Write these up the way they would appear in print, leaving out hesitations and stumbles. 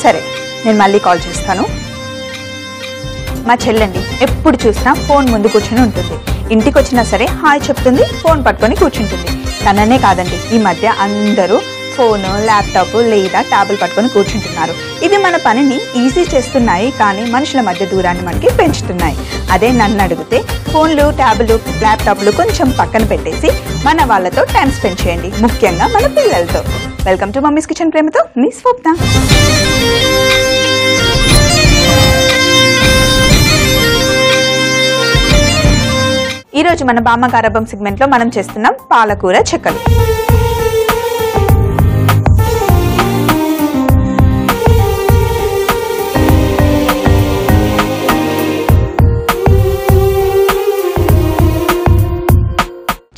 సరే నేను మళ్ళీ కాల్ చేస్తాను. మా చెల్లండి ఎప్పుడు చూసినా ఫోన్ ముందు కూర్చొని ఉంటుంది. ఇంటికి వచ్చినా సరే హాయ్ చెప్తుంది, ఫోన్ పట్టుకొని కూర్చుంటుంది. తననే కాదండి, ఈ మధ్య అందరూ ఫోను, ల్యాప్టాప్ లేదా ట్యాబులు పట్టుకొని కూర్చుంటున్నారు. ఇవి మన పనిని ఈజీ చేస్తున్నాయి, కానీ మనుషుల మధ్య దూరాన్ని మనకి పెంచుతున్నాయి. అదే నన్ను అడిగితే ఫోన్లు, ట్యాబులు, ల్యాప్టాప్లు కొంచెం పక్కన పెట్టేసి మన వాళ్ళతో టైం స్పెండ్ చేయండి, ముఖ్యంగా మన పిల్లలతో. వెల్కమ్ టు మమ్మీస్ కిచెన్, ప్రేమతో మీ స్వప్న. ఈరోజు మన బామ్మ గారాబం సెగ్మెంట్లో మనం చేస్తున్నాం పాలకూర చెక్కలు.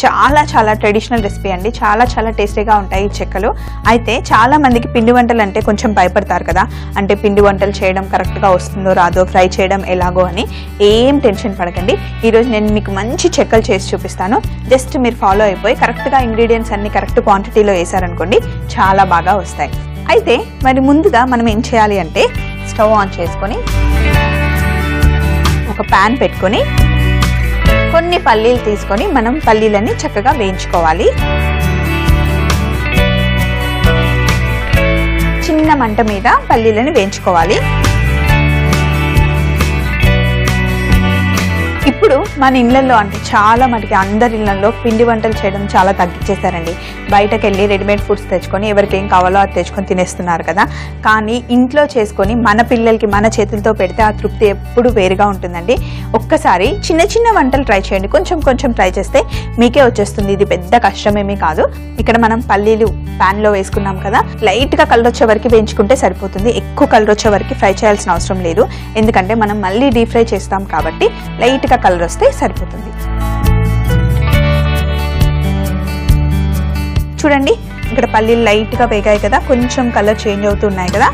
చాలా చాలా ట్రెడిషనల్ రెసిపీ అండి. చాలా చాలా టేస్టీగా ఉంటాయి ఈ చెక్కలు. అయితే చాలా మందికి పిండి వంటలు అంటే కొంచెం భయపడతారు కదా, అంటే పిండి వంటలు చేయడం కరెక్ట్గా వస్తుందో రాదో, ఫ్రై చేయడం ఎలాగో అని. ఏం టెన్షన్ పడకండి, ఈరోజు నేను మీకు మంచి చెక్కలు చేసి చూపిస్తాను. జస్ట్ మీరు ఫాలో అయిపోయి కరెక్ట్గా ఇంగ్రీడియంట్స్ అన్ని కరెక్ట్ క్వాంటిటీలో వేసారనుకోండి, చాలా బాగా వస్తాయి. అయితే మరి ముందుగా మనం ఏం చేయాలి అంటే, స్టవ్ ఆన్ చేసుకొని ఒక ప్యాన్ పెట్టుకొని కొన్ని పల్లీలు తీసుకొని మనం పల్లీలని చక్కగా వేయించుకోవాలి. చిన్న మంట మీద పల్లీలని వేయించుకోవాలి. ఇప్పుడు మన ఇళ్లలో, అంటే చాలా మటుకి అందరి ఇళ్లలో పిండి వంటలు చేయడం చాలా తగ్గించేశారండి. బయటకు వెళ్ళి రెడీమేడ్ ఫుడ్స్ తెచ్చుకొని ఎవరికి ఏం కావాలో అది తెచ్చుకొని తినేస్తున్నారు కదా. కానీ ఇంట్లో చేసుకొని మన పిల్లలకి మన చేతులతో పెడితే ఆ తృప్తి ఎప్పుడు వేరుగా ఉంటుందండి. ఒక్కసారి చిన్న చిన్న వంటలు ట్రై చేయండి, కొంచెం కొంచెం ట్రై చేస్తే మీకే వచ్చేస్తుంది. ఇది పెద్ద కష్టమేమీ కాదు. ఇక్కడ మనం పల్లీలు ప్యాన్లో వేసుకున్నాం కదా, లైట్గా కలర్ వచ్చే వరకు వేయించుకుంటే సరిపోతుంది. ఎక్కువ కలర్ వచ్చే వరకు ఫ్రై చేయాల్సిన అవసరం లేదు, ఎందుకంటే మనం మళ్ళీ డీప్ ఫ్రై చేస్తాం కాబట్టి లైట్గా కలర్ వస్తే సరిపోతుంది. చూడండి, ఇక్కడ పల్లీలు లైట్గా వేగాయి కదా, కొంచెం కలర్ చేంజ్ అవుతున్నాయి కదా.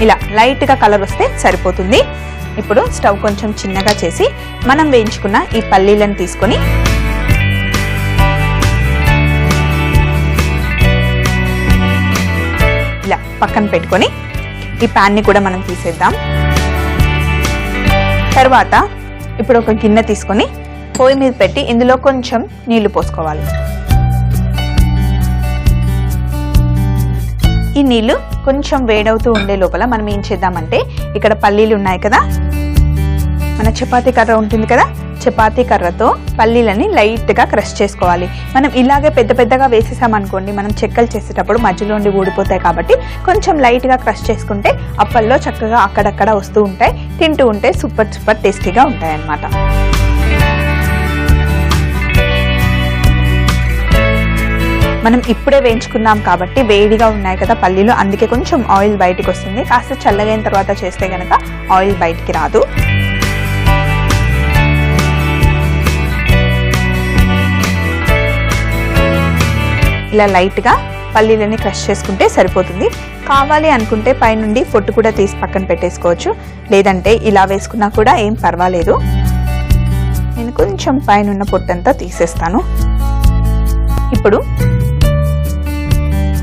ఇలా లైట్గా కలర్ వస్తే సరిపోతుంది. ఇప్పుడు స్టవ్ కొంచెం చిన్నగా చేసి మనం వేయించుకున్న ఈ పల్లీలను తీసుకొని ఇలా పక్కన పెట్టుకొని ఈ ప్యాన్ని కూడా మనం తీసేద్దాం. తర్వాత ఇప్పుడు ఒక గిన్నె తీసుకొని పొయ్యి మీద పెట్టి ఇందులో కొంచెం నీళ్లు పోసుకోవాలి. ఈ నీళ్లు కొంచెం వేడవుతూ ఉండే లోపల మనం ఏం చేద్దామంటే, ఇక్కడ పల్లీలు ఉన్నాయి కదా, మన చపాతీ కర్ర ఉంటుంది కదా, చపాతీ కర్రతో పల్లీలని లైట్గా క్రష్ చేసుకోవాలి. మనం ఇలాగే పెద్ద పెద్దగా వేసేసామనుకోండి, మనం చెక్కలు చేసేటప్పుడు మధ్యలో ఉండి ఊడిపోతాయి. కాబట్టి కొంచెం లైట్గా క్రష్ చేసుకుంటే అప్పల్లో చక్కగా అక్కడక్కడ వస్తూ ఉంటాయి, తింటూ ఉంటే సూపర్ సూపర్ టేస్టీగా ఉంటాయి అన్నమాట. మనం ఇప్పుడే వేయించుకున్నాం కాబట్టి వేడిగా ఉన్నాయి కదా పల్లీలు, అందుకే కొంచెం ఆయిల్ బయటికి వస్తుంది. కాస్త చల్లగైన తర్వాత చేస్తే కనుక ఆయిల్ బయటికి రాదు. ఇలా లైట్గా పల్లీలని క్రష్ చేసుకుంటే సరిపోతుంది. కావాలి అనుకుంటే పైనుండి పొట్టు కూడా తీసి పక్కన పెట్టేసుకోవచ్చు, లేదంటే ఇలా వేసుకున్నా కూడా ఏం పర్వాలేదు. నేను కొంచెం పైన పొట్టంతా తీసేస్తాను. ఇప్పుడు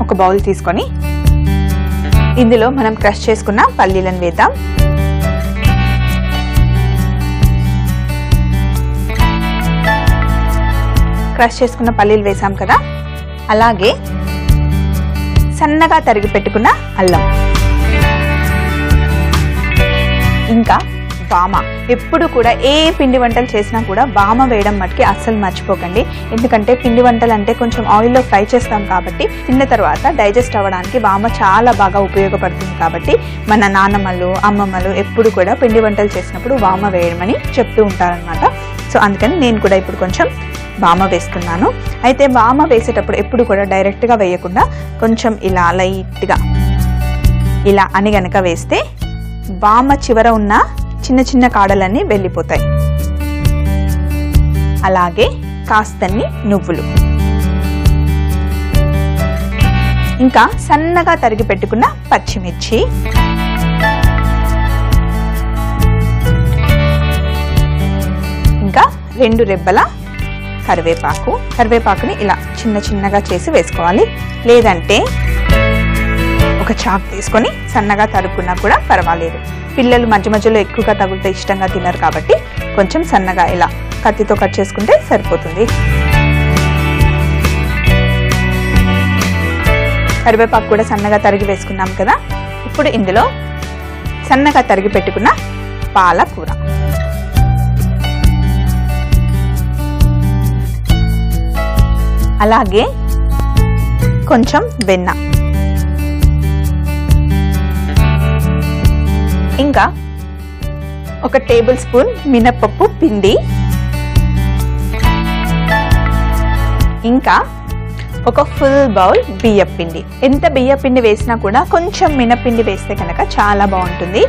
ఒక బౌల్ తీసుకొని ఇందులో మనం క్రష్ చేసుకున్న పల్లీలను వేద్దాం. క్రష్ చేసుకున్న పల్లీలు వేసాం కదా, అలాగే సన్నగా తరిగి పెట్టుకున్న అల్లం, ఇంకా వామ. ఎప్పుడు కూడా ఏ పిండి వంటలు చేసినా కూడా వామ వేయడం మటుకి అస్సలు మర్చిపోకండి. ఎందుకంటే పిండి వంటలు అంటే కొంచెం ఆయిల్లో ఫ్రై చేస్తాం కాబట్టి తిన్న తర్వాత డైజెస్ట్ అవ్వడానికి వామ చాలా బాగా ఉపయోగపడుతుంది. కాబట్టి మన నాన్నమ్మలు, అమ్మమ్మలు ఎప్పుడు కూడా పిండి వంటలు చేసినప్పుడు వామ వేయమని చెప్తూ ఉంటారనమాట. సో అందుకని నేను కూడా ఇప్పుడు కొంచెం వామ వేస్తున్నాను. అయితే వామ వేసేటప్పుడు ఎప్పుడు కూడా డైరెక్ట్గా వేయకుండా కొంచెం ఇలా లైట్గా ఇలా అని గనక వేస్తే వామ చివర ఉన్న చిన్న చిన్న కాడలన్నీ వెళ్ళిపోతాయి. అలాగే కాస్తన్ని నువ్వులు, ఇంకా సన్నగా తరిగి పెట్టుకున్న పచ్చిమిర్చి, ఇంకా 2 రెబ్బల కరివేపాకుని ఇలా చిన్న చిన్నగా చేసి వేసుకోవాలి. లేదంటే ఒక చాక్ తీసుకొని సన్నగా తరుక్కున్నా కూడా పర్వాలేదు. పిల్లలు మధ్య మధ్యలో ఎక్కువగా తగులుతూ ఇష్టంగా తినరు కాబట్టి కొంచెం సన్నగా ఇలా కత్తితో కట్ చేసుకుంటే సరిపోతుంది. కరివేపాకు కూడా సన్నగా తరిగి వేసుకున్నాం కదా. ఇప్పుడు ఇందులో సన్నగా తరిగి పెట్టుకున్న పాలకూర, అలాగే కొంచెం వెన్న, ఇంకా 1 టేబుల్ స్పూన్ మినపప్పు పిండి, ఇంకా ఒక ఫుల్ బౌల్ బియ్యం పిండి. ఎంత బియ్యం పిండి వేసినా కూడా కొంచెం మినపిండి వేస్తే కనుక చాలా బాగుంటుంది.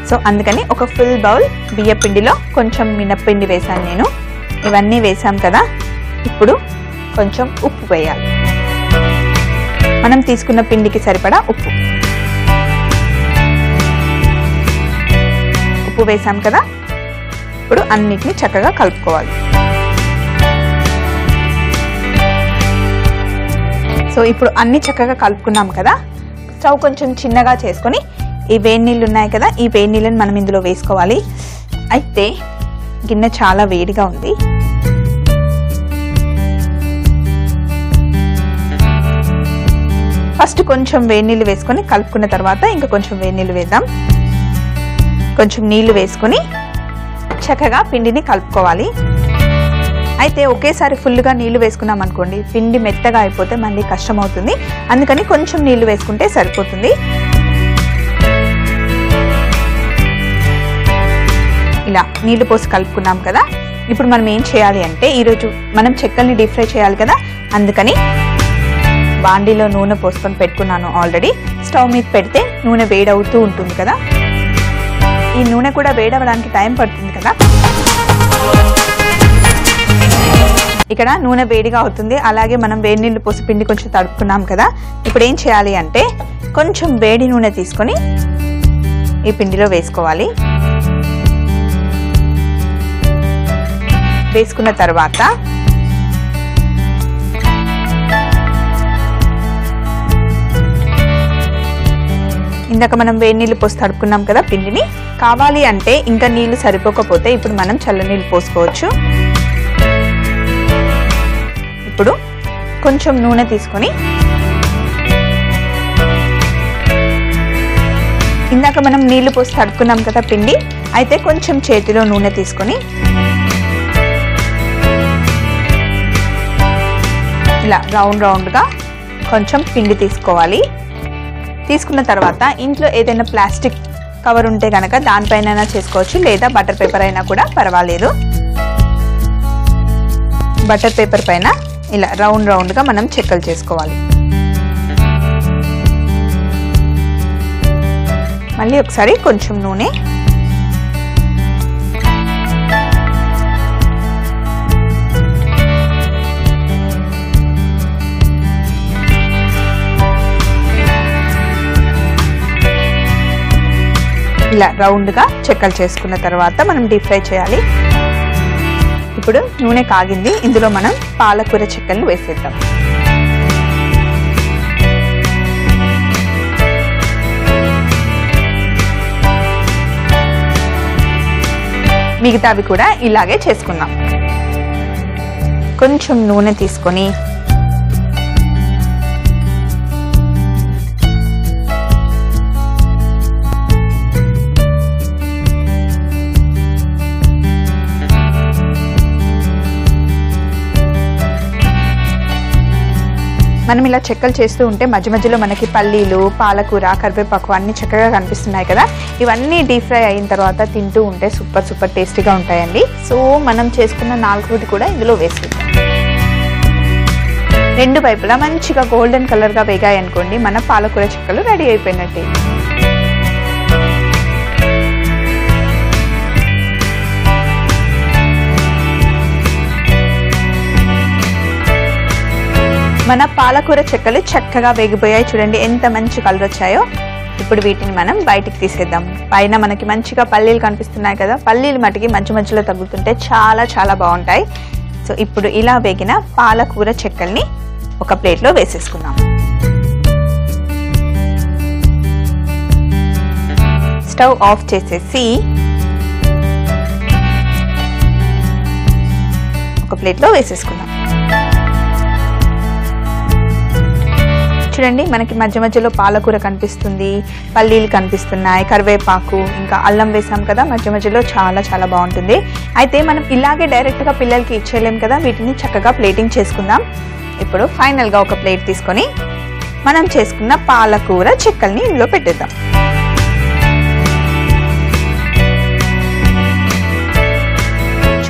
సో అందుకని ఒక ఫుల్ బౌల్ బియ్యం పిండిలో కొంచెం మినపిండి వేసాను నేను. ఇవన్నీ వేసాం కదా. ఇప్పుడు కొంచెం ఉప్పు వేయాలి. మనం తీసుకున్న పిండికి సరిపడా ఉప్పు వేసాం కదా. ఇప్పుడు అన్నిటిని చక్కగా కలుపుకోవాలి. సో ఇప్పుడు అన్ని చక్కగా కలుపుకున్నాం కదా. స్టవ్ కొంచెం చిన్నగా చేసుకొని ఈ వేడి నీళ్ళు ఉన్నాయి కదా, ఈ వేడి నీళ్ళని మనం ఇందులో వేసుకోవాలి. అయితే గిన్నె చాలా వేడిగా ఉంది. ఫస్ట్ కొంచెం వేడి నీళ్ళు వేసుకొని కలుపుకున్న తర్వాత ఇంకా కొంచెం వేడి నీళ్ళు వేద్దాం. కొంచెం నీళ్లు వేసుకొని చక్కగా పిండిని కలుపుకోవాలి. అయితే ఒకేసారి ఫుల్గా నీళ్లు వేసుకున్నాం అనుకోండి, పిండి మెత్తగా అయిపోతే మళ్ళీ కష్టం అవుతుంది. అందుకని కొంచెం నీళ్లు వేసుకుంటే సరిపోతుంది. ఇలా నీళ్లు పోసి కలుపుకున్నాం కదా. ఇప్పుడు మనం ఏం చేయాలి అంటే, ఈరోజు మనం చెక్కల్ని డీప్ ఫ్రై చేయాలి కదా. అందుకని బాండీలో నూనె పోసుకొని పెట్టుకున్నాను ఆల్రెడీ. స్టవ్ మీద పెడితే నూనె వేడవుతూ ఉంటుంది కదా. ఈ నూనె కూడా వేడవడానికి టైం పడుతుంది కదా. ఇక్కడ నూనె వేడిగా అవుతుంది. అలాగే మనం వేడి నీళ్ళు పోసి పిండి కొంచెం తడుపుకున్నాం కదా. ఇప్పుడు ఏం చేయాలి అంటే, కొంచెం వేడి నూనె తీసుకొని ఈ పిండిలో వేసుకోవాలి. వేసుకున్న తర్వాత ఇందాక మనం వేడి నీళ్ళు పోసి తడుపుకున్నాం కదా పిండిని. కావాలి అంటే ఇంకా నీళ్లు సరిపోకపోతే ఇప్పుడు మనం చల్లనీళ్ళు పోసుకోవచ్చు. ఇప్పుడు కొంచెం నూనె తీసుకొని ఇందాక మనం నీళ్లు పోసి తడుపుకున్నాం కదా పిండి. అయితే కొంచెం చేతిలో నూనె తీసుకొని ఇలా రౌండ్గా కొంచెం పిండి తీసుకోవాలి. తీసుకున్న తర్వాత ఇంట్లో ఏదైనా ప్లాస్టిక్ కవర్ ఉంటే కనుక దానిపైన చేసుకోవచ్చు, లేదా బటర్ పేపర్ అయినా కూడా పర్వాలేదు. బటర్ పేపర్ పైన ఇలా రౌండ్గా మనం చెక్కలు చేసుకోవాలి. మళ్ళీ ఒకసారి కొంచెం నూనె, ఇలా రౌండ్గా చెక్కలు చేసుకున్న తర్వాత మనం డీప్ ఫ్రై చేయాలి. ఇప్పుడు నూనె కాగింది. ఇందులో మనం పాలకూర చెక్కలు వేసేద్దాం. మిగతావి కూడా ఇలాగే చేసుకుందాం. కొంచెం నూనె తీసుకొని మనం ఇలా చెక్కలు చేస్తూ ఉంటే మధ్య మధ్యలో మనకి పల్లీలు, పాలకూర, కరివేపాకు అన్ని చక్కగా కనిపిస్తున్నాయి కదా. ఇవన్నీ డీప్ ఫ్రై అయిన తర్వాత తింటూ ఉంటే సూపర్ టేస్టీగా ఉంటాయండి. సో మనం చేసుకున్న 4 కూడా ఇందులో వేసుకుందాం. 2 వైపులా మంచిగా గోల్డెన్ కలర్గా వేగాయి అనుకోండి, మన పాలకూర చెక్కలు రెడీ అయిపోయినట్టే. మన పాలకూర చెక్కలు చక్కగా వేగిపోయాయి. చూడండి ఎంత మంచి కలర్ వచ్చాయో. ఇప్పుడు వీటిని మనం బయటికి తీసేద్దాం. పైన మనకి మంచిగా పల్లీలు కనిపిస్తున్నాయి కదా, పల్లీలు మటుకి మధ్య మధ్యలో తగులుతుంటే చాలా బాగుంటాయి. సో ఇప్పుడు ఇలా వేగిన పాలకూర చెక్కల్ని ఒక ప్లేట్లో వేసేసుకుందాం. స్టవ్ ఆఫ్ చేసేసి ఒక ప్లేట్లో వేసేసుకుందాం. చూడండి, మనకి మధ్య మధ్యలో పాలకూర కనిపిస్తుంది, పల్లీలు కనిపిస్తున్నాయి, కరివేపాకు, ఇంకా అల్లం వేసాం కదా మధ్య మధ్యలో. చాలా చాలా బాగుంటుంది. అయితే మనం ఇలాగే డైరెక్ట్గా పిల్లలకి ఇచ్చేయలేం కదా, వీటిని చక్కగా ప్లేటింగ్ చేసుకుందాం. ఇప్పుడు ఫైనల్గా ఒక ప్లేట్ తీసుకొని మనం చేసుకున్న పాలకూర చెక్కల్ని ఇందులో పెట్టేద్దాం.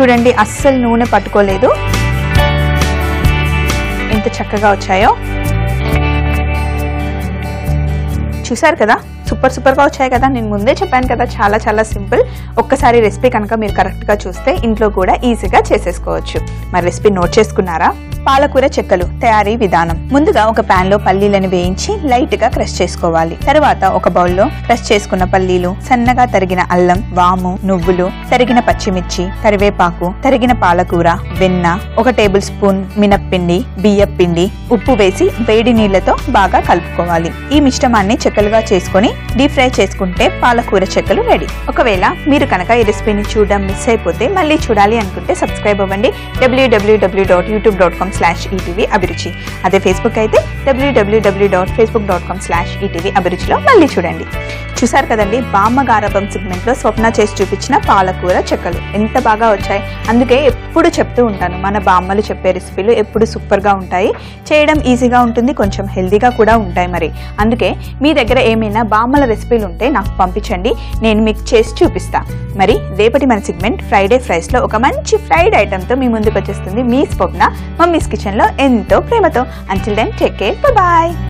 చూడండి, అస్సలు నూనె పట్టుకోలేదు, ఎంత చక్కగా వచ్చాయో. చూసారు కదా, సూపర్గా వచ్చాయి కదా. నేను ముందే చెప్పాను కదా, చాలా చాలా సింపుల్. ఒక్కసారి రెసిపీ కనుక మీరు కరెక్ట్గా చూస్తే ఇంట్లో కూడా ఈజీగా చేసేసుకోవచ్చు. మరి రెసిపీ నోట్ చేసుకున్నారా? పాలకూర చెక్కలు తయారీ విధానం. ముందుగా ఒక ప్యాన్ లో పల్లీలను వేయించి లైట్ గా క్రష్ చేసుకోవాలి. తర్వాత ఒక బౌల్లో క్రష్ చేసుకున్న పల్లీలు, సన్నగా తరిగిన అల్లం, వాము, నువ్వులు, తరిగిన పచ్చిమిర్చి, కరివేపాకు, తరిగిన పాలకూర, వెన్న, 1 టేబుల్ స్పూన్ మినప్పిండి, బియ్యం పిండి, ఉప్పు వేసి వేడి నీళ్లతో బాగా కలుపుకోవాలి. ఈ మిశ్రమాన్ని చెక్కలుగా చేసుకొని డీప్ ఫ్రై చేసుకుంటే పాలకూర చెక్కలు రెడీ. ఒకవేళ మీరు కనుక ఈ రెసిపీని చూడడం మిస్ అయిపోతే మళ్ళీ చూడాలి అనుకుంటే సబ్స్క్రైబ్ అవ్వండి www.youtube.com/ETV అభిరుచి. అదే ఫేస్బుక్ అయితే www.facebook.com/ETV అభిరుచిలో మళ్ళీ చూడండి. చూసారు కదండి, బామ్మగారభం సెగ్మెంట్ లో స్వప్న చేసి చూపించిన పాలకూర చెక్కలు ఎంత బాగా వచ్చాయి. అందుకే ఎప్పుడు చెప్తూ ఉంటాను, మన బామ్మలు చెప్పే రెసిపీలు ఎప్పుడు సూపర్ గా ఉంటాయి, చేయడం ఈజీగా ఉంటుంది, కొంచెం హెల్దీగా కూడా ఉంటాయి. మరి అందుకే మీ దగ్గర ఏమైనా బామ్మల రెసిపీలు ఉంటే నాకు పంపించండి, నేను మీకు చేసి చూపిస్తా. మరి రేపటి మన సెగ్మెంట్ ఫ్రైడే ఫ్రైస్ లో ఒక మంచి ఫ్రైడ్ ఐటమ్ తో మీ ముందుకు వచ్చేస్తుంది మీ స్వప్న, మమ్మీస్ కిచెన్ లో ఎంతో ప్రేమతో. Until then take care, bye.